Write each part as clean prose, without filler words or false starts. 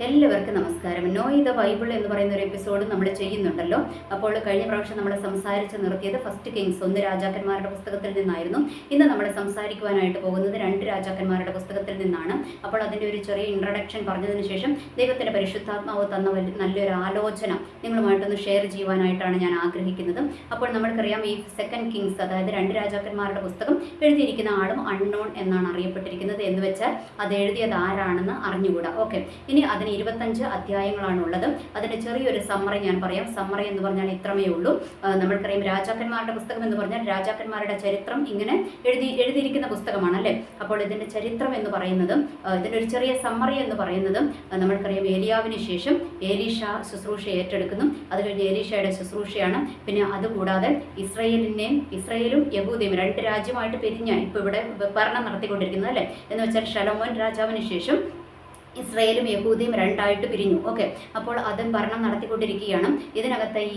എല്ലാവർക്കും നമസ്കാരം. Know the Bible എന്ന് പറയുന്ന ഒരു എപ്പിസോഡ് നമ്മൾ ചെയ്യുന്നുണ്ടല്ലോ. അപ്പോൾ കഴിഞ്ഞ പ്രാവശ്യം നമ്മൾ സംസാരിച്ച് നിർത്തിയത് ഫസ്റ്റ് കിങ്സ് 1 രാജാക്കന്മാരുടെ പുസ്തകത്തിൽ നിന്നായിരുന്നു. ഇന്ന് നമ്മൾ സംസാരിക്കുവാനായിട്ട് പോകുന്നത് 2 രാജാക്കന്മാരുടെ പുസ്തകത്തിൽ നിന്നാണ്. അപ്പോൾ അതിൻ്റെ ഒരു ചെറിയ ഇൻട്രഡക്ഷൻ പറഞ്ഞതിന് ശേഷം ദൈവത്തിൻ്റെ പരിശുദ്ധാത്മാവ് തന്ന നല്ലൊരു ആലോചന നിങ്ങളുമായിട്ടൊന്ന് ഷെയർ ചെയ്യുവാനായിട്ടാണ് ഞാൻ ആഗ്രഹിക്കുന്നത്. അപ്പോൾ നമ്മൾക്കറിയാം ഈ സെക്കൻഡ് കിങ്സ്, അതായത് 2 രാജാക്കന്മാരുടെ പുസ്തകം എഴുതിയിരിക്കുന്ന ആളും അൺനോൺ എന്നാണ് അറിയപ്പെട്ടിരിക്കുന്നത്. എന്ന് വെച്ചാൽ അത് എഴുതിയത് ആരാണെന്ന് അറിഞ്ഞുകൂടാ. ഓക്കെ, ഇനി അതിന് 25 അധ്യായങ്ങളാണുള്ളത്. അതിൻ്റെ ചെറിയൊരു സമ്മറി ഞാൻ പറയാം. സമ്മറി എന്ന് പറഞ്ഞാൽ ഇത്രമേ ഉള്ളൂ. നമ്മൾക്കറിയാം രാജാക്കന്മാരുടെ പുസ്തകം എന്ന് പറഞ്ഞാൽ രാജാക്കന്മാരുടെ ചരിത്രം ഇങ്ങനെ എഴുതിയിരിക്കുന്ന പുസ്തകമാണ് അല്ലേ. അപ്പോൾ ഇതിൻ്റെ ചരിത്രം എന്ന് പറയുന്നതും ഇതിൻ്റെ ഒരു ചെറിയ സമ്മറി എന്ന് പറയുന്നതും നമ്മൾക്കറിയാം ഏലിയാവിന് ശേഷം ഏലീഷ ശുശ്രൂഷ ഏറ്റെടുക്കുന്നു. അത് കഴിഞ്ഞ് ഏലീഷയുടെ ശുശ്രൂഷയാണ്. പിന്നെ അതുകൂടാതെ ഇസ്രയേലും യഹൂദയും 2 രാജ്യമായിട്ട് പിരിഞ്ഞ ഇപ്പോൾ ഇവിടെ ഭരണം നടത്തിക്കൊണ്ടിരിക്കുന്നത് അല്ലേ. എന്ന് വെച്ചാൽ ശലോമോൻ രാജാവിന് ശേഷം ഇസ്രയേലും യഹൂദയും 2ആയിട്ട് പിരിഞ്ഞു. ഓക്കെ, അപ്പോൾ അത് ഭരണം നടത്തിക്കൊണ്ടിരിക്കുകയാണ്. ഇതിനകത്ത് ഈ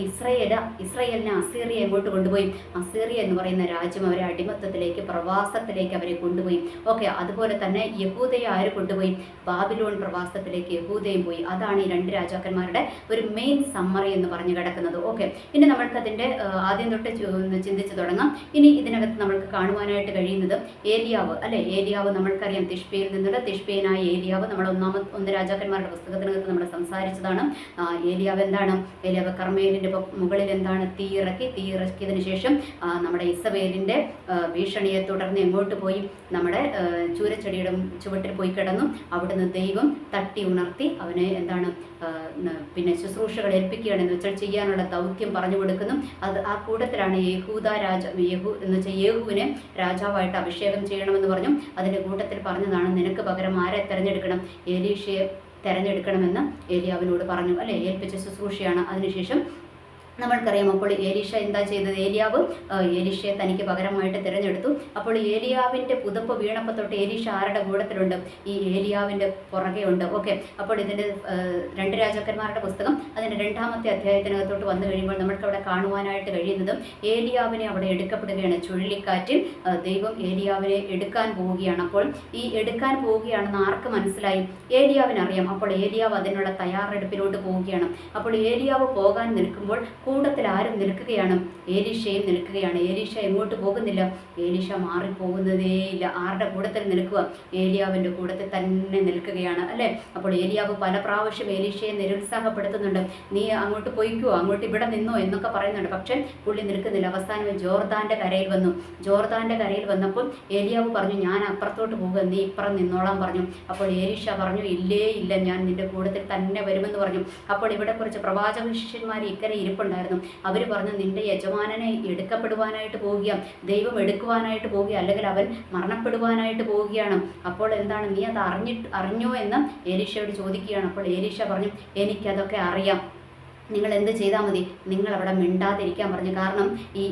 ഇസ്രയേലിനെ അസീറിയ എങ്ങോട്ട് കൊണ്ടുപോയി? അസീറിയ എന്ന് പറയുന്ന രാജ്യം അവരെ അടിമത്തത്തിലേക്ക്, പ്രവാസത്തിലേക്ക് അവരെ കൊണ്ടുപോയി. ഓക്കെ, അതുപോലെ തന്നെ യഹൂദയെ ആര് കൊണ്ടുപോയി? ബാബിലോൺ പ്രവാസത്തിലേക്ക് യഹൂദയും പോയി. അതാണ് ഈ 2 രാജാക്കന്മാരുടെ ഒരു മെയിൻ സമ്മറി എന്ന് പറഞ്ഞു കിടക്കുന്നത്. ഓക്കെ, ഇനി നമ്മൾക്കതിൻ്റെ ആദ്യം തൊട്ട് ചിന്തിച്ച് തുടങ്ങാം. ഇനി ഇതിനകത്ത് നമ്മൾക്ക് കാണുവാനായിട്ട് കഴിയുന്നത് ഏലിയാവ് അല്ലെ. ഏലിയാവ് നമ്മൾക്കറിയാം തിഷ്പയിൽ നിന്നുള്ള തിഷ്പേനായ ഏലിയാവ് നമ്മൾ 1 രാജാക്കന്മാരുടെ പുസ്തകത്തിനകത്ത് നമ്മൾ സംസാരിച്ചതാണ്. ഏലിയാവ് എന്താണ്? ഏലിയാവ് കർമ്മേലിൻ്റെ മുകളിൽ എന്താണ് തീയിറക്കിയതിന് ശേഷം നമ്മുടെ ഇസബേലിൻ്റെ ഭീഷണിയെ തുടർന്ന് എങ്ങോട്ട് പോയി? നമ്മുടെ ചൂരച്ചെടിയുടെ ചുവട്ടിൽ പോയി കിടന്നു. അവിടുന്ന് ദൈവം തട്ടി ഉണർത്തി അവനെ എന്താണ് പിന്നെ ശുശ്രൂഷകൾ ഏൽപ്പിക്കുകയാണെന്ന് വെച്ചാൽ ചെയ്യാനുള്ള ദൗത്യം പറഞ്ഞു കൊടുക്കുന്നു. അത് ആ കൂട്ടത്തിലാണ് യഹൂ എന്ന് വെച്ചാൽ യേഹുവിനെ രാജാവായിട്ട് അഭിഷേകം ചെയ്യണമെന്ന് പറഞ്ഞു. അതിൻ്റെ കൂട്ടത്തിൽ പറഞ്ഞതാണ് നിനക്ക് പകരം ആരെ തിരഞ്ഞെടുക്കണം? ഏലീഷയെ തിരഞ്ഞെടുക്കണമെന്ന് ഏലിയാവിനോട് പറഞ്ഞു അല്ലേ. ഏൽപ്പിച്ച ശുശ്രൂഷയാണ്. അതിനുശേഷം നമ്മൾക്കറിയാം അപ്പോൾ ഏലീഷ എന്താ ചെയ്തത്? ഏലീഷയെ തനിക്ക് പകരമായിട്ട് തിരഞ്ഞെടുത്തു. അപ്പോൾ ഏലിയാവിൻ്റെ പുതപ്പ് വീണപ്പോൾ തൊട്ട് ഏലീഷ ആരുടെ കൂടത്തിലുണ്ട്? ഈ ഏലിയാവിൻ്റെ പുറകെ ഉണ്ട്. ഓക്കെ, അപ്പോൾ ഇതിൻ്റെ 2 രാജാക്കന്മാരുടെ പുസ്തകം അതിൻ്റെ 2ാമത്തെ അധ്യായത്തിനകത്തോട്ട് വന്നു കഴിയുമ്പോൾ നമ്മൾക്ക് അവിടെ കാണുവാനായിട്ട് കഴിയുന്നത് ഏലിയാവിനെ അവിടെ എടുക്കപ്പെടുകയാണ്. ചുഴലിക്കാറ്റിൽ ദൈവം ഏലിയാവിനെ എടുക്കാൻ പോവുകയാണ്. അപ്പോൾ ഈ എടുക്കാൻ പോവുകയാണെന്ന് ആർക്ക് മനസ്സിലായി? ഏലിയാവിനറിയാം. അപ്പോൾ ഏലിയാവ് അതിനുള്ള തയ്യാറെടുപ്പിലോട്ട് പോവുകയാണ്. അപ്പോൾ ഏലിയാവ് പോകാൻ നിൽക്കുമ്പോൾ കൂട്ടത്തിൽ ആരും നിൽക്കുകയാണ്? ഏലീഷയും നിൽക്കുകയാണ്. ഏലീഷ എങ്ങോട്ട് പോകുന്നില്ല. ഏലീഷ മാറിപ്പോകുന്നതേയില്ല. ആരുടെ കൂട്ടത്തിൽ നിൽക്കുക? ഏലിയാവിൻ്റെ കൂട്ടത്തിൽ തന്നെ നിൽക്കുകയാണ് അല്ലേ. അപ്പോൾ ഏലിയാവ് പല പ്രാവശ്യം ഏലീഷയെ നിരുത്സാഹപ്പെടുത്തുന്നുണ്ട്. നീ അങ്ങോട്ട് പോയിക്കോ, അങ്ങോട്ട് ഇവിടെ നിന്നോ എന്നൊക്കെ പറയുന്നുണ്ട്. പക്ഷേ പുള്ളി നിൽക്കുന്നില്ല. അവസാനം ജോർദാൻ്റെ കരയിൽ വന്നു. ജോർദാൻ്റെ കരയിൽ വന്നപ്പോൾ ഏലിയാവ് പറഞ്ഞു ഞാൻ അപ്പുറത്തോട്ട് പോകുക, നീ ഇപ്പുറം നിന്നോളാൻ പറഞ്ഞു. അപ്പോൾ ഏലീഷ പറഞ്ഞു ഇല്ല, ഞാൻ നിന്റെ കൂട്ടത്തിൽ തന്നെ വരുമെന്ന് പറഞ്ഞു. അപ്പോൾ ഇവിടെ കുറച്ച് പ്രവാചക ശിഷ്യന്മാർ ഇക്കരെ ഇരിപ്പുണ്ടായിരുന്നു. അവർ പറഞ്ഞു നിന്റെ യജമാനനെ എടുക്കപ്പെടുവാനായിട്ട് പോവുക, ദൈവം എടുക്കുവാനായിട്ട് പോവുക, അല്ലെങ്കിൽ അവൻ മരണപ്പെടുവാനായിട്ട് പോവുകയാണ്. അപ്പോൾ എന്താണ് നീ അത് അറിഞ്ഞോ എന്ന് ഏലീഷയോട് ചോദിക്കുകയാണ്. അപ്പോൾ ഏലീഷ പറഞ്ഞു എനിക്കതൊക്കെ അറിയാം, നിങ്ങൾ എന്ത് ചെയ്താൽ മതി, നിങ്ങൾ അവിടെ മിണ്ടാതിരിക്കാൻ പറഞ്ഞു. കാരണം ഈ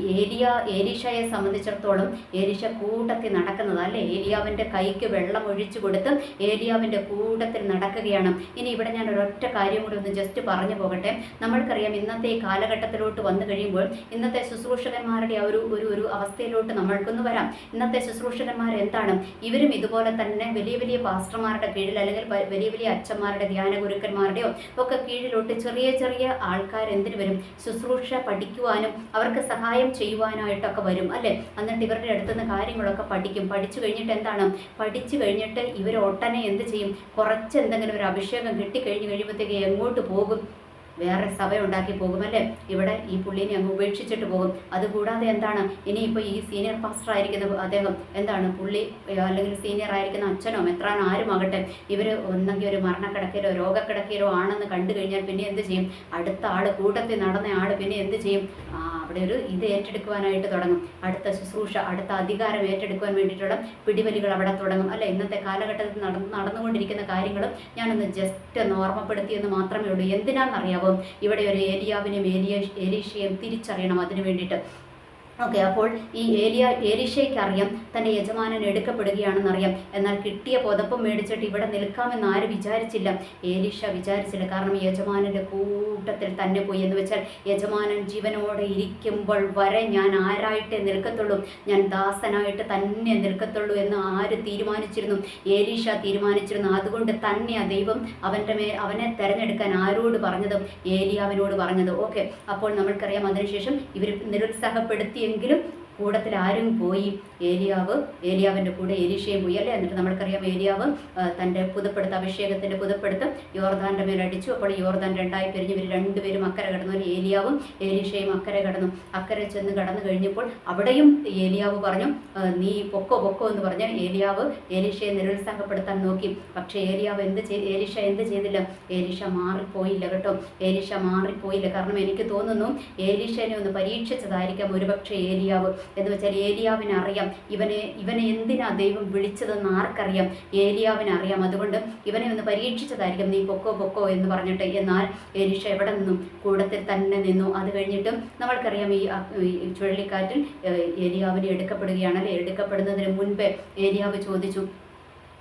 ഏലീഷയെ സംബന്ധിച്ചിടത്തോളം ഏലീഷ കൂട്ടത്തിൽ നടക്കുന്നത് അല്ലേ. ഏലിയാവിൻ്റെ കൈക്ക് വെള്ളം ഒഴിച്ചു കൊടുത്ത് ഏലിയാവിൻ്റെ കൂട്ടത്തിൽ നടക്കുകയാണ്. ഇനി ഇവിടെ ഞാൻ ഒരൊറ്റ കാര്യം കൂടി ഒന്ന് ജസ്റ്റ് പറഞ്ഞു പോകട്ടെ. നമ്മൾക്കറിയാം ഇന്നത്തെ ഈ കാലഘട്ടത്തിലോട്ട് വന്നു കഴിയുമ്പോൾ ഇന്നത്തെ ശുശ്രൂഷകന്മാരുടെ ആ ഒരു അവസ്ഥയിലോട്ട് നമ്മൾക്കൊന്ന് വരാം. ഇന്നത്തെ ശുശ്രൂഷകന്മാർ എന്താണ്? ഇവരും ഇതുപോലെ തന്നെ വലിയ വലിയ പാസ്റ്റർമാരുടെ കീഴിൽ അല്ലെങ്കിൽ വലിയ വലിയ അച്ഛന്മാരുടെ ധ്യാന ഗുരുക്കന്മാരുടെയോ ഒക്കെ കീഴിലോട്ട് ചെറിയ ആൾക്കാർ എന്തിനു വരും? ശുശ്രൂഷ പഠിക്കുവാനും അവർക്ക് സഹായം ചെയ്യുവാനായിട്ടൊക്കെ വരും അല്ലേ. എന്നിട്ട് ഇവരുടെ അടുത്തുനിന്ന് കാര്യങ്ങളൊക്കെ പഠിച്ചു കഴിഞ്ഞിട്ട് എന്താണ്? പഠിച്ചു കഴിഞ്ഞിട്ട് ഇവർ ഒട്ടനെ എന്ത് ചെയ്യും? കുറച്ച് എന്തെങ്കിലും ഒരു അഭിഷേകം കഴിയുമ്പോഴത്തേക്ക് എങ്ങോട്ട് പോകും? വേറെ സഭ ഉണ്ടാക്കി പോകുമല്ലേ. ഇവിടെ ഈ പുള്ളിനെ അങ്ങ് ഉപേക്ഷിച്ചിട്ട് പോകും. അതുകൂടാതെ എന്താണ് ഇനിയിപ്പോൾ ഈ സീനിയർ പാസ്റ്റർ ആയിരിക്കുന്ന അദ്ദേഹം എന്താണ് പുള്ളി അല്ലെങ്കിൽ സീനിയർ ആയിരിക്കുന്ന അച്ഛനോ മെത്രാനോ ആരുമാകട്ടെ, ഇവർ ഒന്നെങ്കിൽ ഒരു മരണക്കിടക്കയിലോ രോഗക്കിടക്കയിലോ ആണെന്ന് കണ്ടു കഴിഞ്ഞാൽ പിന്നെ എന്ത് ചെയ്യും? അടുത്ത ആൾ കൂട്ടത്തിൽ നടന്ന ആൾ പിന്നെ എന്ത് ചെയ്യും? അവിടെ ഒരു ഇത് ഏറ്റെടുക്കുവാനായിട്ട് തുടങ്ങും. അടുത്ത ശുശ്രൂഷ, അടുത്ത അധികാരം ഏറ്റെടുക്കുവാൻ വേണ്ടിയിട്ടുള്ള പിടിവലികൾ അവിടെ തുടങ്ങും അല്ലേ. ഇന്നത്തെ കാലഘട്ടത്തിൽ നടന്നുകൊണ്ടിരിക്കുന്ന കാര്യങ്ങളും ഞാനൊന്ന് ജസ്റ്റ് ഒന്ന് ഓർമ്മപ്പെടുത്തിയെന്ന് മാത്രമേ ഉള്ളൂ. എന്തിനാണെന്നറിയാവോ? ഇവിടെ ഒരു ഏലിയാവിനെയും ഏലീഷയെയും തിരിച്ചറിയണം. അതിനു വേണ്ടിയിട്ട് ഓക്കെ, അപ്പോൾ ഈ ഏലീശയ്ക്ക് അറിയാം തൻ്റെ യജമാനൻ എടുക്കപ്പെടുകയാണെന്നറിയാം. എന്നാൽ കിട്ടിയ പുതപ്പം മേടിച്ചിട്ട് ഇവിടെ നിൽക്കാമെന്ന് ആരും വിചാരിച്ചില്ല. ഏലീശ വിചാരിച്ചില്ല. കാരണം യജമാനൻ്റെ കൂട്ടത്തിൽ തന്നെ പോയി. എന്ന് വെച്ചാൽ യജമാനൻ ജീവനോടെ ഇരിക്കുമ്പോൾ വരെ ഞാൻ ആരായിട്ടേ നിൽക്കത്തുള്ളൂ, ഞാൻ ദാസനായിട്ട് തന്നെ നിൽക്കത്തുള്ളൂ എന്ന് ആര് തീരുമാനിച്ചിരുന്നു? ഏലീശ തീരുമാനിച്ചിരുന്നു. അതുകൊണ്ട് തന്നെയാണ് ദൈവം അവനെ തിരഞ്ഞെടുക്കാൻ ആരോട് പറഞ്ഞതും? ഏലിയാവിനോട് പറഞ്ഞത്. ഓക്കെ, അപ്പോൾ നമ്മൾക്കറിയാം അതിനുശേഷം ഇവർ നിരുത്സാഹപ്പെടുത്തിയെങ്കിലും കൂട്ടത്തിൽ ആരും പോയി? ഏലിയാവിൻ്റെ കൂടെ എലീശയും പോയി അല്ലേ. എന്നിട്ട് നമ്മൾക്കറിയാം ഏലിയാവ് തൻ്റെ അഭിഷേകത്തിൻ്റെ പുതപ്പെടുത്ത് യോർദാൻ്റെ മേലടിച്ചു. അപ്പോൾ യോർദാൻ രണ്ടായി പിരിഞ്ഞ് ഇവർ രണ്ടുപേരും അക്കരെ കടന്നു. ഏലിയാവും ഏലീശയും അക്കരെ കടന്നു. അക്കരെ ചെന്ന് കടന്നു കഴിഞ്ഞപ്പോൾ അവിടെയും ഏലിയാവ് പറഞ്ഞു, നീ പൊക്കോ എന്ന് പറഞ്ഞ് ഏലിയാവ് ഏലീശയെ നിരുത്സാഹപ്പെടുത്താൻ നോക്കി. പക്ഷേ ഏലീശ എന്ത് ചെയ്തില്ല? ഏലീശ മാറിപ്പോയില്ല കേട്ടോ. ഏലീശ മാറിപ്പോയില്ല. കാരണം എനിക്ക് തോന്നുന്നു ഏലീശനെ ഒന്ന് പരീക്ഷിച്ചതായിരിക്കാം ഒരുപക്ഷെ ഏലിയാവ്. എന്ന് വെച്ചാൽ ഏലിയാവിന് അറിയാം ഇവനെ എന്തിനാ ദൈവം വിളിച്ചതെന്ന് ആർക്കറിയാം? ഏലിയാവിന് അറിയാം. അതുകൊണ്ട് ഇവനെ ഒന്ന് പരീക്ഷിച്ചതായിരിക്കും, നീ പൊക്കോ എന്ന് പറഞ്ഞിട്ട്. എന്നാൽ ഏലീശ എവിടെ നിന്നും? കൂടത്തിൽ തന്നെ നിന്നു. അത് കഴിഞ്ഞിട്ടും നമ്മൾക്കറിയാം ഈ ചുഴലിക്കാറ്റിൽ ഏലിയാവിനെ എടുക്കപ്പെടുകയാണ് അല്ലേ. എടുക്കപ്പെടുന്നതിന് മുൻപേ ഏലിയാവ്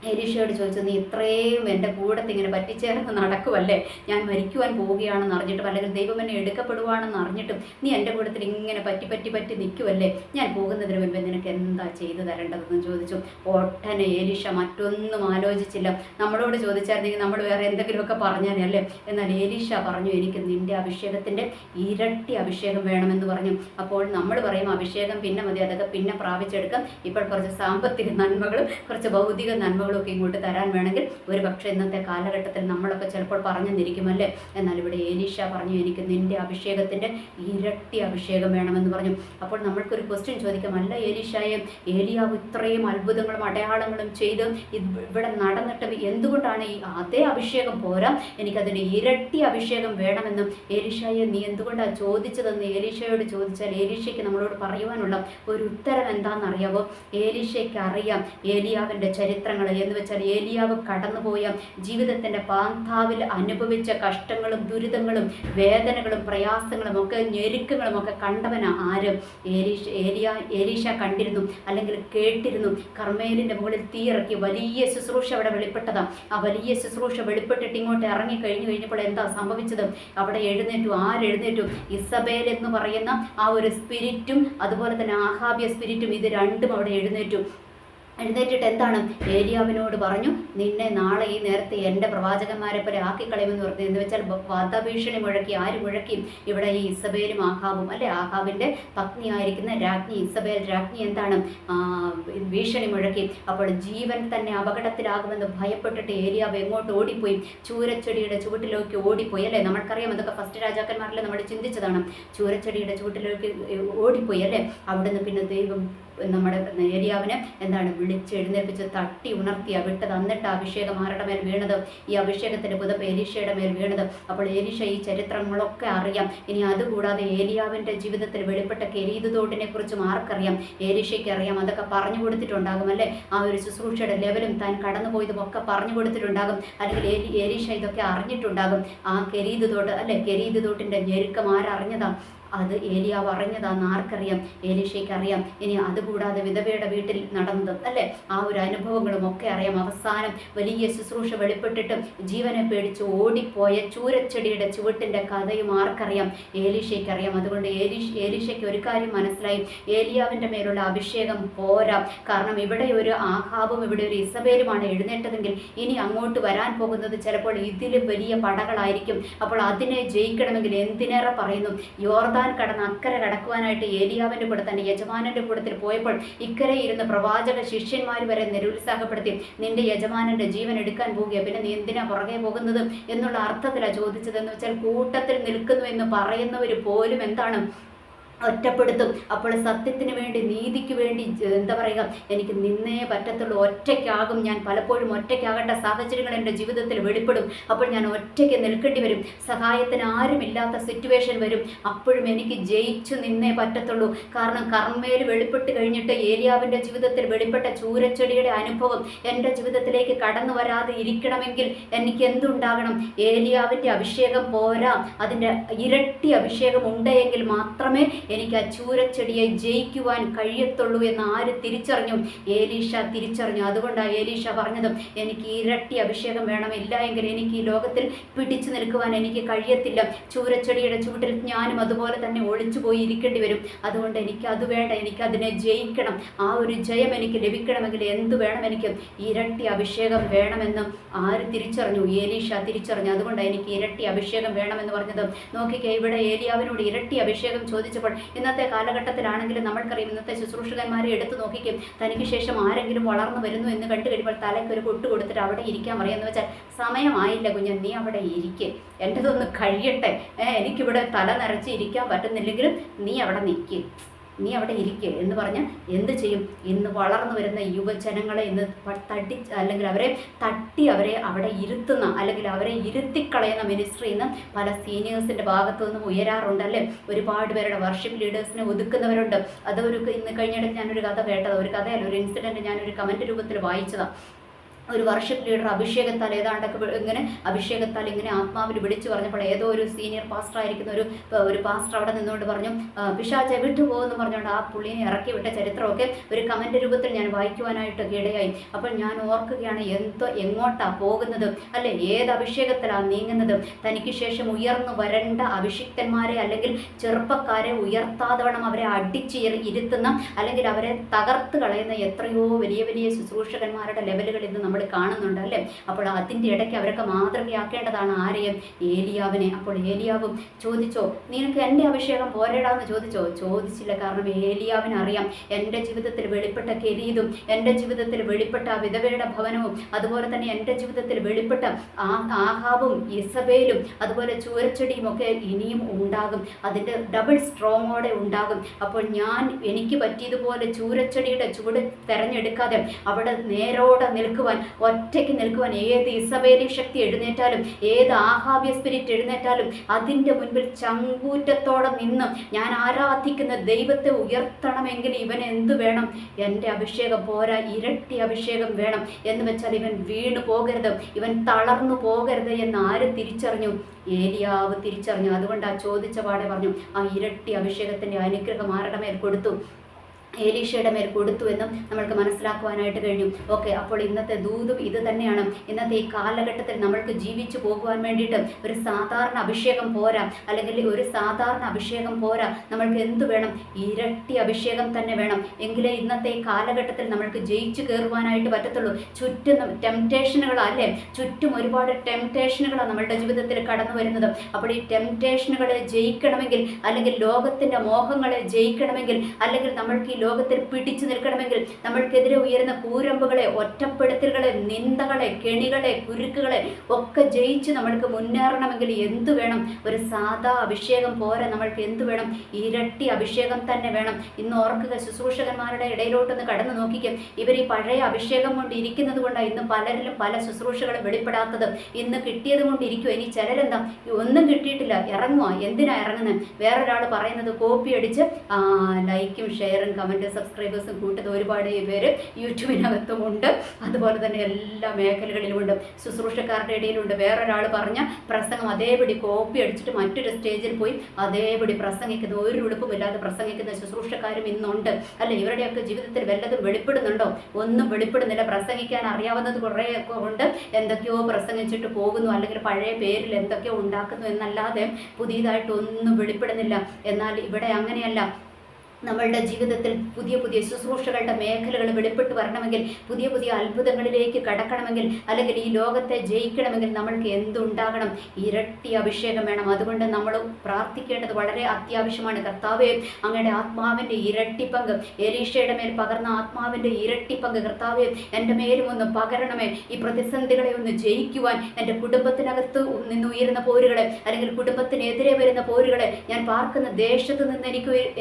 എലീശയോട് ചോദിച്ചു, നീ ഇത്രയും എൻ്റെ കൂടത്ത് ഇങ്ങനെ പറ്റിച്ചേർന്ന് നടക്കുമല്ലേ, ഞാൻ മരിക്കുവാൻ പോവുകയാണെന്ന് അറിഞ്ഞിട്ടും അല്ലെങ്കിൽ ദൈവം എന്നെ എടുക്കപ്പെടുവാണെന്ന് അറിഞ്ഞിട്ടും നീ എൻ്റെ കൂടത്തിൽ ഇങ്ങനെ പറ്റി നിൽക്കുമല്ലേ, ഞാൻ പോകുന്നതിന് മുൻപ് നിനക്ക് എന്താ ചെയ്തു തരേണ്ടതെന്ന് ചോദിച്ചു. ഒട്ടനെ ഏലീശ മറ്റൊന്നും ആലോചിച്ചില്ല. നമ്മളോട് ചോദിച്ചായിരുന്നെങ്കിൽ നമ്മൾ വേറെ എന്തെങ്കിലുമൊക്കെ പറഞ്ഞാലേ അല്ലേ. എന്നാൽ ഏലീശ പറഞ്ഞു, എനിക്ക് നിൻ്റെ അഭിഷേകത്തിൻ്റെ ഇരട്ടി അഭിഷേകം വേണമെന്ന് പറഞ്ഞു. അപ്പോൾ നമ്മൾ പറയും അഭിഷേകം പിന്നെ മതി, അതൊക്കെ പിന്നെ പ്രാപിച്ചെടുക്കാം, ഇപ്പോൾ കുറച്ച് സാമ്പത്തിക നന്മകളും കുറച്ച് ഭൗതിക നന്മകളും ഒക്കെ ഇങ്ങോട്ട് തരാൻ വേണമെങ്കിൽ ഒരു പക്ഷേ ഇന്നത്തെ കാലഘട്ടത്തിൽ നമ്മളൊക്കെ ചിലപ്പോൾ പറഞ്ഞെന്നിരിക്കുമല്ലേ. എന്നാൽ ഇവിടെ ഏലീശ പറഞ്ഞു, എനിക്ക് നിൻ്റെ അഭിഷേകത്തിൻ്റെ ഇരട്ടി അഭിഷേകം വേണമെന്ന് പറഞ്ഞു. അപ്പോൾ നമ്മൾക്കൊരു ക്വസ്റ്റ്യൻ ചോദിക്കാം, അല്ല ഏലീശായെ, ഏലിയാവ് ഇത്രയും അത്ഭുതങ്ങളും അടയാളങ്ങളും ചെയ്ത് ഇവിടെ നടന്നിട്ടും എന്തുകൊണ്ടാണ് ഈ അതേ അഭിഷേകം പോരാ, എനിക്കതിൻ്റെ ഇരട്ടി അഭിഷേകം വേണമെന്നും ഏലീശായെ നീ എന്തുകൊണ്ടാണ് ചോദിച്ചതെന്ന് ഏലീശയോട് ചോദിച്ചാൽ ഏലീശയ്ക്ക് നമ്മളോട് പറയുവാനുള്ള ഒരു ഉത്തരം എന്താണെന്നറിയാവോ? ഏലീശയ്ക്ക് അറിയാം ഏലിയാവിൻ്റെ ചരിത്രങ്ങൾ. എന്ന് വെച്ചാൽ ഏലിയാവ് കടന്നുപോയ ജീവിതത്തിൻ്റെ പാന്താവിൽ അനുഭവിച്ച കഷ്ടങ്ങളും ദുരിതങ്ങളും വേദനകളും പ്രയാസങ്ങളും ഒക്കെ ഞെരുക്കങ്ങളും ഒക്കെ കണ്ടവനാ ആര്? ഏലീശ കണ്ടിരുന്നു അല്ലെങ്കിൽ കേട്ടിരുന്നു. കർമ്മേലിൻ്റെ മുകളിൽ തീയിറക്കി വലിയ ശുശ്രൂഷ അവിടെ വെളിപ്പെട്ടതാണ്. ആ വലിയ ശുശ്രൂഷ വെളിപ്പെട്ടിട്ട് ഇങ്ങോട്ട് ഇറങ്ങി കഴിഞ്ഞപ്പോൾ എന്താ സംഭവിച്ചത്? അവിടെ ആരെഴുന്നേറ്റു? ഇസബേൽ എന്ന് പറയുന്ന ആ ഒരു സ്പിരിറ്റും അതുപോലെ തന്നെ ആഹാബ്യ സ്പിരിറ്റും, ഇത് രണ്ടും അവിടെ എഴുന്നേറ്റിട്ട് എന്താണ്? ഏലിയാവിനോട് പറഞ്ഞു, നിന്നെ നാളെ ഈ നേരത്തെ എൻ്റെ പ്രവാചകന്മാരെ പോലെ ആക്കിക്കളയുമെന്ന് പറഞ്ഞു. എന്ന് വെച്ചാൽ വധഭീഷണി മുഴക്കി. ആര് മുഴക്കി? ഇവിടെ ഈ ഇസബേലും ആഹാബും അല്ലെ. ആഹാബിൻ്റെ പത്നിയായിരിക്കുന്ന രാജ്ഞി ഇസബേൽ രാജ്ഞി എന്താണ് ഭീഷണി മുഴക്കി. അപ്പോൾ ജീവൻ തന്നെ അപകടത്തിലാകുമെന്ന് ഭയപ്പെട്ടിട്ട് ഏലിയാവ് എങ്ങോട്ട് ഓടിപ്പോയി? ചൂരച്ചെടിയുടെ ചുവട്ടിലേക്ക് ഓടിപ്പോയി അല്ലേ. നമ്മൾക്കറിയാം അതൊക്കെ ഫസ്റ്റ് രാജാക്കന്മാരിൽ നമ്മൾ ചിന്തിച്ചതാണ്. ചൂരച്ചെടിയുടെ ചുവട്ടിലേക്ക് ഓടിപ്പോയി അല്ലേ. അവിടുന്ന് പിന്നെ ദൈവം നമ്മുടെ ഏലിയാവിനെ എന്താണ് വിളിച്ചെഴുന്നേൽപ്പിച്ച് തട്ടി ഉണർത്തിയ വിട്ടത്. എന്നിട്ട് അഭിഷേകം ആരുടെ മേൽ വീണത്? ഈ അഭിഷേകത്തിൻ്റെ പുതപ്പ് ഏലീശയുടെ മേൽ വീണത്. അപ്പോൾ ഏലീശ ഈ ചരിത്രങ്ങളൊക്കെ അറിയാം. ഇനി അതുകൂടാതെ ഏലിയാവിൻ്റെ ജീവിതത്തിൽ വെളിപ്പെട്ട കെരീത് തോട്ടിനെ കുറിച്ചും ആർക്കറിയാം? ഏലീശയ്ക്ക് അറിയാം. അതൊക്കെ പറഞ്ഞു കൊടുത്തിട്ടുണ്ടാകും അല്ലേ. ആ ഒരു ശുശ്രൂഷയുടെ ലെവലും താൻ കടന്നുപോയതും ഒക്കെ പറഞ്ഞു കൊടുത്തിട്ടുണ്ടാകും. അല്ലെങ്കിൽ ഏലീശ ഇതൊക്കെ അറിഞ്ഞിട്ടുണ്ടാകും. ആ കെരീത് തോട്ട് അല്ലെ, കെരീത് തോട്ടിൻ്റെ ഞെരുക്കം ആരറിഞ്ഞതാ? അത് ഏലിയാവ് അറിഞ്ഞതാന്ന് ആർക്കറിയാം? ഏലീശയ്ക്ക് അറിയാം. ഇനി അതുകൂടാതെ വിധവയുടെ വീട്ടിൽ നടന്നത് അല്ലേ, ആ ഒരു അനുഭവങ്ങളും ഒക്കെ അറിയാം. അവസാനം വലിയ ശുശ്രൂഷ വെളിപ്പെട്ടിട്ടും ജീവനെ പേടിച്ച് ഓടിപ്പോയ ചൂരച്ചെടിയുടെ ചുവട്ടിൻ്റെ കഥയും ആർക്കറിയാം? ഏലീശയ്ക്ക് അറിയാം. അതുകൊണ്ട് ഏലീശയ്ക്ക് ഒരു കാര്യം മനസ്സിലായി, ഏലിയാവിൻ്റെ മേലുള്ള അഭിഷേകം പോരാ. കാരണം ഇവിടെ ഒരു ആഹാബും ഇവിടെ ഒരു ഇസബേലുമാണ് എഴുന്നേറ്റതെങ്കിൽ ഇനി അങ്ങോട്ട് വരാൻ പോകുന്നത് ചിലപ്പോൾ ഇതിലും വലിയ പടകളായിരിക്കും. അപ്പോൾ അതിനെ ജയിക്കണമെങ്കിൽ എന്തിനേറെ പറയുന്നു, യോർദാൻ കടന്ന് അക്കരെ കടക്കുവാനായിട്ട് ഏലിയാവിൻ്റെ കൂടെ തൻ്റെ യജമാനൻ്റെ കൂട്ടത്തിൽ പോയപ്പോൾ ഇക്കരെ ഇരുന്ന് പ്രവാചക ശിഷ്യന്മാർ വരെ നിരുത്സാഹപ്പെടുത്തി, നിന്റെ യജമാനൻ്റെ ജീവൻ എടുക്കാൻ പോവുകയാണ്, പിന്നെ നീ എന്തിനാ പുറകെ പോകുന്നത് എന്നുള്ള അർത്ഥത്തിലാണ് ചോദിച്ചതെന്ന് വെച്ചാൽ കൂട്ടത്തിൽ നിൽക്കുന്നു എന്ന് പറയുന്നവർ പോലും എന്താണ് ഒറ്റപ്പെടുത്തും. അപ്പോൾ സത്യത്തിന് വേണ്ടി നീതിക്ക് വേണ്ടി എന്താ പറയുക, എനിക്ക് നിന്നേ പറ്റത്തുള്ളൂ, ഒറ്റയ്ക്കാകും ഞാൻ. പലപ്പോഴും ഒറ്റയ്ക്കാകേണ്ട സാഹചര്യങ്ങൾ എൻ്റെ ജീവിതത്തിൽ വെളിപ്പെടും. അപ്പോൾ ഞാൻ ഒറ്റയ്ക്ക് നിൽക്കേണ്ടി വരും. സഹായത്തിന് ആരുമില്ലാത്ത സിറ്റുവേഷൻ വരും. അപ്പോഴും എനിക്ക് ജയിച്ചു നിന്നേ പറ്റത്തുള്ളൂ. കാരണം കർമ്മേൽ വെളിപ്പെട്ട് കഴിഞ്ഞിട്ട് ഏലിയാവിൻ്റെ ജീവിതത്തിൽ വെളിപ്പെട്ട ചൂരച്ചെടിയുടെ അനുഭവം എൻ്റെ ജീവിതത്തിലേക്ക് കടന്നു വരാതെ ഇരിക്കണമെങ്കിൽ എനിക്ക് എന്തുണ്ടാകണം? ഏലിയാവിൻ്റെ അഭിഷേകം പോരാ, അതിൻ്റെ ഇരട്ടി അഭിഷേകം ഉണ്ടെങ്കിൽ മാത്രമേ എനിക്ക് ആ ചൂരച്ചെടിയെ ജയിക്കുവാൻ കഴിയത്തുള്ളൂ എന്ന് ആര് തിരിച്ചറിഞ്ഞു? ഏലീഷ തിരിച്ചറിഞ്ഞു. അതുകൊണ്ടാണ് ഏലീഷ പറഞ്ഞതും എനിക്ക് ഇരട്ടി അഭിഷേകം വേണം, ഇല്ല എങ്കിൽ എനിക്ക് ഈ ലോകത്തിൽ പിടിച്ചു നിൽക്കുവാൻ എനിക്ക് കഴിയത്തില്ല. ചൂരച്ചെടിയുടെ ചുവട്ടിൽ ഞാനും അതുപോലെ തന്നെ ഒളിച്ചു പോയി ഇരിക്കേണ്ടി വരും. അതുകൊണ്ട് എനിക്ക് അത് വേണ്ട, എനിക്ക് അതിനെ ജയിക്കണം. ആ ഒരു ജയം എനിക്ക് ലഭിക്കണമെങ്കിൽ എന്ത് വേണം? എനിക്ക് ഇരട്ടി അഭിഷേകം വേണമെന്നും ആര് തിരിച്ചറിഞ്ഞു? ഏലീഷ തിരിച്ചറിഞ്ഞു. അതുകൊണ്ട് എനിക്ക് ഇരട്ടി അഭിഷേകം വേണമെന്ന് പറഞ്ഞത്. നോക്കിക്കേ, ഇവിടെ ഏലിയാവിനോട് ഇരട്ടി അഭിഷേകം ചോദിച്ചപ്പോൾ ഇന്നത്തെ കാലഘട്ടത്തിലാണെങ്കിലും നമ്മൾക്കറിയാം, ഇന്നത്തെ ശുശ്രൂഷകന്മാരെ എടുത്തു നോക്കിക്കും, തനിക്ക് ശേഷം ആരെങ്കിലും വളർന്നു വരുന്നു എന്ന് കണ്ടു കഴിയുമ്പോൾ തലയ്ക്ക് ഒരു കൊട്ട് കൊടുത്തിട്ട് അവിടെ ഇരിക്കാൻ പറയാന്ന് വെച്ചാൽ, സമയമായില്ല കുഞ്ഞ്, നീ അവിടെ ഇരിക്കേ, എൻ്റെതൊന്ന് കഴിയട്ടെ, എനിക്കിവിടെ തല നിറച്ച് ഇരിക്കാൻ പറ്റുന്നില്ലെങ്കിലും നീ അവിടെ നിൽക്കുക, നീ അവിടെ ഇരിക്കുക എന്ന് പറഞ്ഞ് എന്ത് ചെയ്യും? ഇന്ന് വളർന്നു വരുന്ന യുവജനങ്ങളെ ഇന്ന് അല്ലെങ്കിൽ അവരെ തട്ടി അവരെ അവിടെ ഇരുത്തുന്ന, അല്ലെങ്കിൽ അവരെ ഇരുത്തിക്കളയുന്ന മിനിസ്ട്രി ഇന്ന് പല സീനിയേഴ്സിൻ്റെ ഭാഗത്തു നിന്നും ഉയരാറുണ്ട് അല്ലേ? ഒരുപാട് പേരുടെ വർഷിപ്പ് ലീഡേഴ്സിനെ ഒതുക്കുന്നവരുണ്ട്. ഇന്ന് കഴിഞ്ഞിടയ്ക്ക് ഞാനൊരു കഥ കേട്ടത്, ഒരു കഥയല്ല, ഒരു ഇൻസിഡൻറ്റ് ഞാനൊരു കമൻറ്റ് രൂപത്തിൽ വായിച്ചതാണ്. ഒരു വർഷിപ്പ് ലീഡർ അഭിഷേകത്താൽ ഏതാണ്ടൊക്കെ ഇങ്ങനെ അഭിഷേകത്താൽ ഇങ്ങനെ ആത്മാവിൽ വിളിച്ചു പറഞ്ഞപ്പോൾ ഏതോ ഒരു സീനിയർ പാസ്റ്റർ ആയിരിക്കുന്ന ഒരു പാസ്റ്റർ അവിടെ നിന്നുകൊണ്ട് പറഞ്ഞു, പിശാചെ വിട്ടുപോകുമെന്ന് പറഞ്ഞുകൊണ്ട് ആ പുള്ളിനെ ഇറക്കി വിട്ട ചരിത്രമൊക്കെ ഒരു കമൻറ്റ് രൂപത്തിൽ ഞാൻ വായിക്കുവാനായിട്ടൊക്കെ ഇടയായി. അപ്പോൾ ഞാൻ ഓർക്കുകയാണ്, എങ്ങോട്ടാണ് പോകുന്നത് അല്ലെ? ഏത് അഭിഷേകത്തിലാണ് നീങ്ങുന്നത്? തനിക്ക് ശേഷം ഉയർന്നു വരേണ്ട അഭിഷിക്തന്മാരെ അല്ലെങ്കിൽ ചെറുപ്പക്കാരെ ഉയർത്താതെ വേണം അവരെ ഇരുത്തുന്ന അല്ലെങ്കിൽ അവരെ തകർത്ത് കളയുന്ന എത്രയോ വലിയ വലിയ ശുശ്രൂഷകന്മാരുടെ ലെവലുകൾ ഇന്ന് നമ്മൾ കാണുന്നുണ്ട് അല്ലേ? അപ്പോൾ അതിൻ്റെ ഇടയ്ക്ക് അവരൊക്കെ മാതൃകയാക്കേണ്ടതാണ് ആരെയും? ഏലിയാവിനെ. അപ്പോൾ ഏലിയാവും ചോദിച്ചോ, നിനക്ക് എൻ്റെ അഭിഷേകം പോരടാന്ന് ചോദിച്ചില്ല. കാരണം ഏലിയാവിന് അറിയാം, എൻ്റെ ജീവിതത്തിൽ വെളിപ്പെട്ട കെരീതും എൻ്റെ ജീവിതത്തിൽ വെളിപ്പെട്ട വിധവയുടെ ഭവനവും അതുപോലെ തന്നെ എൻ്റെ ജീവിതത്തിൽ വെളിപ്പെട്ട ആഹാബും ഇസബേലും അതുപോലെ ചൂരച്ചെടിയും ഒക്കെ ഇനിയും ഉണ്ടാകും. അതിൻ്റെ ഡബിൾ സ്ട്രോങ്ങോടെ ഉണ്ടാകും. അപ്പോൾ എനിക്ക് പറ്റിയതുപോലെ ചൂരച്ചെടിയുടെ ചുവട് തിരഞ്ഞെടുക്കാതെ അവിടെ നേരോടെ നിൽക്കുവാൻ, ഒറ്റയ്ക്ക് നിൽക്കുവാൻ, ഏത് ഇസബേലി ശക്തി എഴുന്നേറ്റാലും ഏത് ആഹാബ്യ സ്പിരിറ്റ് എഴുന്നേറ്റാലും അതിൻ്റെ മുൻപിൽ ചങ്കൂറ്റത്തോടെ നിന്ന് ഞാൻ ആരാധിക്കുന്ന ദൈവത്തെ ഉയർത്തണമെങ്കിൽ ഇവൻ എന്തു വേണം? എൻ്റെ അഭിഷേകം പോരാ, ഇരട്ടി അഭിഷേകം വേണം. എന്ന് വെച്ചാൽ ഇവൻ വീണു പോകരുത്, ഇവൻ തളർന്നു പോകരുത് എന്ന് ആര് തിരിച്ചറിഞ്ഞു? ഏലിയാവ് തിരിച്ചറിഞ്ഞു. അതുകൊണ്ട് ആ ചോദിച്ച പാടെ പറഞ്ഞു, ആ ഇരട്ടി അഭിഷേകത്തിൻ്റെ അനുഗ്രഹം ആരുടെ മേൽ കൊടുത്തു? ഏലീഷയുടെ മേൽ കൊടുത്തു എന്നും നമ്മൾക്ക് മനസ്സിലാക്കുവാനായിട്ട് കഴിഞ്ഞു. ഓക്കെ, അപ്പോൾ ഇന്നത്തെ ദൂതും ഇത് തന്നെയാണ്. ഇന്നത്തെ ഈ കാലഘട്ടത്തിൽ നമ്മൾക്ക് ജീവിച്ചു പോകുവാൻ വേണ്ടിയിട്ട് ഒരു സാധാരണ അഭിഷേകം പോരാ, അല്ലെങ്കിൽ ഒരു സാധാരണ അഭിഷേകം പോരാ. നമ്മൾക്ക് എന്തു വേണം? ഇരട്ടി അഭിഷേകം തന്നെ വേണം. എങ്കിലേ ഇന്നത്തെ ഈ കാലഘട്ടത്തിൽ നമ്മൾക്ക് ജയിച്ചു കയറുവാനായിട്ട് പറ്റത്തുള്ളൂ. ചുറ്റും ടെംപ്റ്റേഷനുകളല്ലേ, ചുറ്റും ഒരുപാട് ടെംപ്റ്റേഷനുകളാണ് നമ്മളുടെ ജീവിതത്തിൽ കടന്നു വരുന്നത്. അപ്പോൾ ഈ ടെംപ്റ്റേഷനുകളെ ജയിക്കണമെങ്കിൽ, അല്ലെങ്കിൽ ലോകത്തിൻ്റെ മോഹങ്ങളെ ജയിക്കണമെങ്കിൽ, അല്ലെങ്കിൽ നമ്മൾക്ക് ലോകത്തിൽ പിടിച്ചു നിൽക്കണമെങ്കിൽ, നമ്മൾക്കെതിരെ ഉയരുന്ന കൂരമ്പുകളെ, ഒറ്റപ്പെടുത്തലുകളെ, നിന്ദകളെ, കെണികളെ, കുരുക്കുകളെ ഒക്കെ ജയിച്ച് നമ്മൾക്ക് മുന്നേറണമെങ്കിൽ എന്തു വേണം? ഒരു സാധാ അഭിഷേകം പോരാ, നമ്മൾക്ക് എന്തു വേണം? ഇരട്ടി അഭിഷേകം തന്നെ വേണം. ഇന്ന് ഓർക്കുക, ശുശ്രൂഷകന്മാരുടെ ഇടയിലോട്ടൊന്ന് കടന്നു നോക്കിക്കും. ഇവർ ഈ പഴയ അഭിഷേകം കൊണ്ട് ഇരിക്കുന്നത് കൊണ്ടാണ് ഇന്ന് പലരിലും പല ശുശ്രൂഷകളും വെളിപ്പെടാത്തത്. ഇന്ന് കിട്ടിയത് കൊണ്ട് ഇരിക്കും. ഇനി ചിലരെന്താ, ഒന്നും കിട്ടിയിട്ടില്ല, ഇറങ്ങുക. എന്തിനാ ഇറങ്ങുന്നത്? വേറൊരാൾ പറയുന്നത് കോപ്പി അടിച്ച് ലൈക്കും ഷെയറും കമൻറ്റ് സബ്സ്ക്രൈബേഴ്സും കൂട്ടത് ഒരുപാട് പേര് യൂട്യൂബിനകത്തുമുണ്ട്. അതുപോലെ തന്നെ എല്ലാ മേഖലകളിലുമുണ്ട്. ശുശ്രൂഷക്കാരുടെ ഇടയിലുണ്ട്. വേറൊരാൾ പറഞ്ഞ പ്രസംഗം അതേപടി കോപ്പി അടിച്ചിട്ട് മറ്റൊരു സ്റ്റേജിൽ പോയി അതേപടി പ്രസംഗിക്കുന്ന, ഒരു ഉടുപ്പുമില്ലാതെ പ്രസംഗിക്കുന്ന ശുശ്രൂഷക്കാരും ഇന്നുണ്ട് അല്ലെ? ഇവരുടെയൊക്കെ ജീവിതത്തിൽ വല്ലതും വെളിപ്പെടുന്നുണ്ടോ? ഒന്നും വെളിപ്പെടുന്നില്ല. പ്രസംഗിക്കാൻ അറിയാവുന്നത് കുറേയൊക്കെ ഉണ്ട്, എന്തൊക്കെയോ പ്രസംഗിച്ചിട്ട് പോകുന്നു, അല്ലെങ്കിൽ പഴയ പേരിൽ എന്തൊക്കെയോ ഉണ്ടാക്കുന്നു എന്നല്ലാതെ പുതിയതായിട്ടൊന്നും വെളിപ്പെടുന്നില്ല. എന്നാൽ ഇവിടെ അങ്ങനെയല്ല. നമ്മളുടെ ജീവിതത്തിൽ പുതിയ പുതിയ ശുശ്രൂഷകളുടെ മേഖലകൾ വെളിപ്പെട്ട് വരണമെങ്കിൽ, പുതിയ പുതിയ അത്ഭുതങ്ങളിലേക്ക് കടക്കണമെങ്കിൽ, അല്ലെങ്കിൽ ഈ ലോകത്തെ ജയിക്കണമെങ്കിൽ നമ്മൾക്ക് എന്തുണ്ടാകണം? ഇരട്ടി അഭിഷേകം വേണം. അതുകൊണ്ട് നമ്മൾ പ്രാർത്ഥിക്കേണ്ടത് വളരെ അത്യാവശ്യമാണ്. കർത്താവേ, അങ്ങയുടെ ആത്മാവിൻ്റെ ഇരട്ടി പങ്ക്, എലീഷയുടെ മേൽ പകർന്ന ആത്മാവിൻ്റെ ഇരട്ടി പങ്ക് കർത്താവേ എൻ്റെ മേലും ഒന്ന് പകരണമേ. ഈ പ്രതിസന്ധികളെ ഒന്ന് ജയിക്കുവാൻ, എൻ്റെ കുടുംബത്തിനകത്ത് നിന്ന് ഉയരുന്ന പോരുകളെ, അല്ലെങ്കിൽ കുടുംബത്തിനെതിരെ വരുന്ന പോരുകളെ, ഞാൻ പാർക്കുന്ന ദേശത്ത് നിന്ന്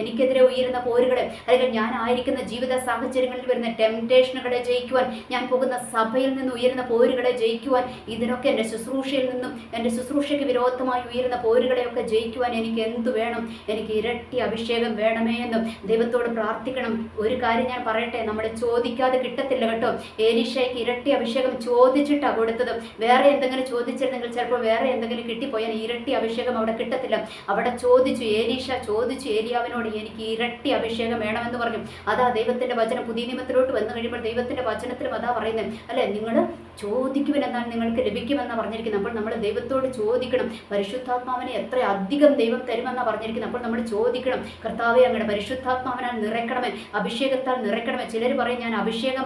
എനിക്കെതിരെ ഉയരുന്ന ഉയരുന്ന പോരുകളെ, അല്ലെങ്കിൽ ഞാൻ ആയിരിക്കുന്ന ജീവിത സാഹചര്യങ്ങളിൽ വരുന്ന ടെംപ്ടേഷനുകളെ ജയിക്കുവാൻ, ഞാൻ പോകുന്ന സഭയിൽ നിന്ന് ഉയരുന്ന പോരുകളെ ജയിക്കുവാൻ, ഇതിനൊക്കെ എൻ്റെ ശുശ്രൂഷയിൽ നിന്നും എൻ്റെ ശുശ്രൂഷയ്ക്ക് വിരോധമായി ഉയരുന്ന പോരുകളെയൊക്കെ ജയിക്കുവാൻ എനിക്ക് എന്തു വേണം? എനിക്ക് ഇരട്ടി അഭിഷേകം വേണമേ എന്നും ദൈവത്തോട് പ്രാർത്ഥിക്കണം. ഒരു കാര്യം ഞാൻ പറയട്ടെ, നമ്മൾ ചോദിക്കാതെ കിട്ടത്തില്ല കേട്ടോ. ഏലീഷയ്ക്ക് ഇരട്ടി അഭിഷേകം ചോദിച്ചിട്ടാണ് കൊടുത്തത്. വേറെ എന്തെങ്കിലും ചോദിച്ചിരുന്നെങ്കിൽ ചിലപ്പോൾ വേറെ എന്തെങ്കിലും കിട്ടിപ്പോയാൽ ഇരട്ടി അഭിഷേകം അവിടെ കിട്ടത്തില്ല. അവിടെ ചോദിച്ചു, ഏലീഷ ചോദിച്ചു ഏലിയാവിനോട്, എനിക്ക് ഇരട്ടി അഭിഷേകം വേണമെന്ന് പറഞ്ഞു. അതാ ദൈവത്തിന്റെ വചനം പുതിയ നിയമത്തിലോട്ട് വന്നു കഴിയുമ്പോൾ ദൈവത്തിന്റെ വചനത്തിലും അതാ പറയുന്നത് അല്ലെ, നിങ്ങൾ ചോദിക്കുമെന്നാൽ നിങ്ങൾക്ക് ലഭിക്കുമെന്നാണ് പറഞ്ഞിരിക്കുന്നത്. അപ്പോൾ നമ്മൾ ദൈവത്തോട് ചോദിക്കണം. പരിശുദ്ധാത്മാവിനെ എത്ര അധികം ദൈവം തരുമെന്നാണ് പറഞ്ഞിരിക്കുന്നത്. അപ്പോൾ നമ്മൾ ചോദിക്കണം, കർത്താവേ അങ്ങയുടെ പരിശുദ്ധാത്മാവിനാൽ നിറയ്ക്കണമേ, അഭിഷേകത്താൽ നിറയ്ക്കണമേ. ചിലർ പറയും ഞാൻ അഭിഷേകം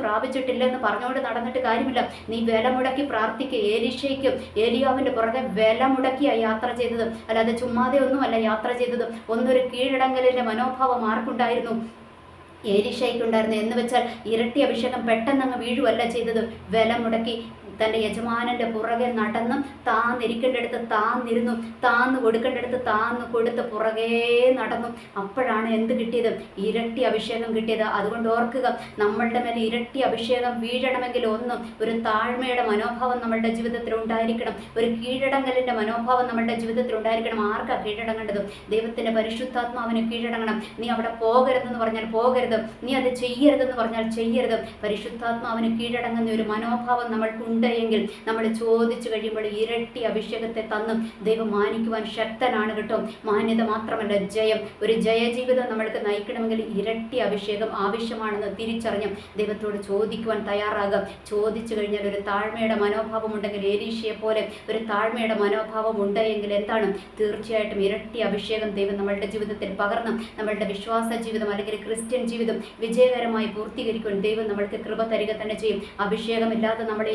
പ്രാപിച്ചിട്ടില്ല എന്ന് പറഞ്ഞുകൊണ്ട് നടന്നിട്ട് കാര്യമില്ല. നീ വില മുടക്കി പ്രാർത്ഥിക്കുക. ഏലീഷയ്ക്കും ഏലിയാവിന്റെ പുറകെ വില മുടക്കിയാണ് യാത്ര ചെയ്തത്, അല്ലാതെ ചുമ്മാതെ ഒന്നുമല്ല യാത്ര ചെയ്തത്. ഒന്നൊരു കീഴടങ്ങലിന്റെ മനോഭാവം ആർക്കുണ്ടായിരുന്നു? ഏലീഷയ്ക്കുണ്ടായിരുന്നു. എന്ന് വെച്ചാൽ ഇരട്ടി അഭിഷേകം പെട്ടെന്നങ്ങ് വീഴുവല്ല ചെയ്തത്. വില മുടക്കി തൻ്റെ യജമാനൻ്റെ പുറകെ നടന്നും താന്നിരിക്കേണ്ടടുത്ത് താന്നിരുന്നു, താന്ന് കൊടുക്കേണ്ടടുത്ത് താന്ന് കൊടുത്ത് പുറകേ നടന്നു. അപ്പോഴാണ് എന്ത് കിട്ടിയത്? ഇരട്ടി അഭിഷേകം കിട്ടിയത്. അതുകൊണ്ട് ഓർക്കുക, നമ്മളുടെ മേലെ ഇരട്ടി അഭിഷേകം വീഴണമെങ്കിൽ ഒരു താഴ്മയുടെ മനോഭാവം നമ്മളുടെ ജീവിതത്തിൽ ഉണ്ടായിരിക്കണം. ഒരു കീഴടങ്ങലിൻ്റെ മനോഭാവം നമ്മളുടെ ജീവിതത്തിൽ ഉണ്ടായിരിക്കണം. ആർക്കാ കീഴടങ്ങേണ്ടത്? ദൈവത്തിൻ്റെ പരിശുദ്ധാത്മാവിന് കീഴടങ്ങണം. നീ അവിടെ പോകരുതെന്ന് പറഞ്ഞാൽ പോകരുത്, നീ അത് ചെയ്യരുതെന്ന് പറഞ്ഞാൽ ചെയ്യരുത്. പരിശുദ്ധാത്മാവിന് കീഴടങ്ങുന്ന ഒരു മനോഭാവം നമ്മൾക്കുണ്ട് എങ്കിൽ നമ്മൾ ചോദിച്ചു കഴിയുമ്പോൾ ഇരട്ടി അഭിഷേകത്തെ തന്നും ദൈവം മാനിക്കുവാൻ ശക്തനാണ് കേട്ടോ. മാന്യത മാത്രമല്ല, ജയം. ഒരു ജയജീവിതം നമ്മൾക്ക് നയിക്കണമെങ്കിൽ ഇരട്ടി അഭിഷേകം ആവശ്യമാണെന്ന് തിരിച്ചറിഞ്ഞ് ദൈവത്തോട് ചോദിക്കുവാൻ തയ്യാറാകാം. ചോദിച്ചു കഴിഞ്ഞാൽ ഒരു താഴ്മയുടെ മനോഭാവം ഉണ്ടെങ്കിൽ, ഏലീഷയെ പോലെ ഒരു താഴ്മയുടെ മനോഭാവം ഉണ്ടെങ്കിൽ എന്താണ്? തീർച്ചയായിട്ടും ഇരട്ടി അഭിഷേകം ദൈവം നമ്മളുടെ ജീവിതത്തിൽ പകർന്ന് നമ്മളുടെ വിശ്വാസ ജീവിതം അല്ലെങ്കിൽ ക്രിസ്ത്യൻ ജീവിതം വിജയകരമായി പൂർത്തീകരിക്കുവാൻ ദൈവം നമ്മൾക്ക് കൃപ തരിക തന്നെ ചെയ്യും. അഭിഷേകമില്ലാതെ നമ്മൾ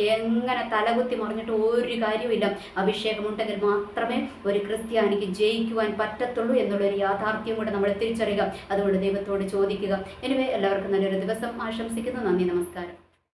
അങ്ങനെ തലകുത്തി മറിഞ്ഞിട്ട് ഒരു കാര്യമില്ല. അഭിഷേകമുണ്ടെങ്കിൽ മാത്രമേ ഒരു ക്രിസ്ത്യാനിക്ക് ജയിക്കുവാൻ പറ്റത്തുള്ളൂ എന്നുള്ളൊരു യാഥാർത്ഥ്യം കൂടെ നമ്മൾ തിരിച്ചറിയുക. അതുകൊണ്ട് ദൈവത്തോട് ചോദിക്കുക. എനിവേ, എല്ലാവർക്കും നല്ലൊരു ദിവസം ആശംസിക്കുന്നു. നന്ദി, നമസ്കാരം.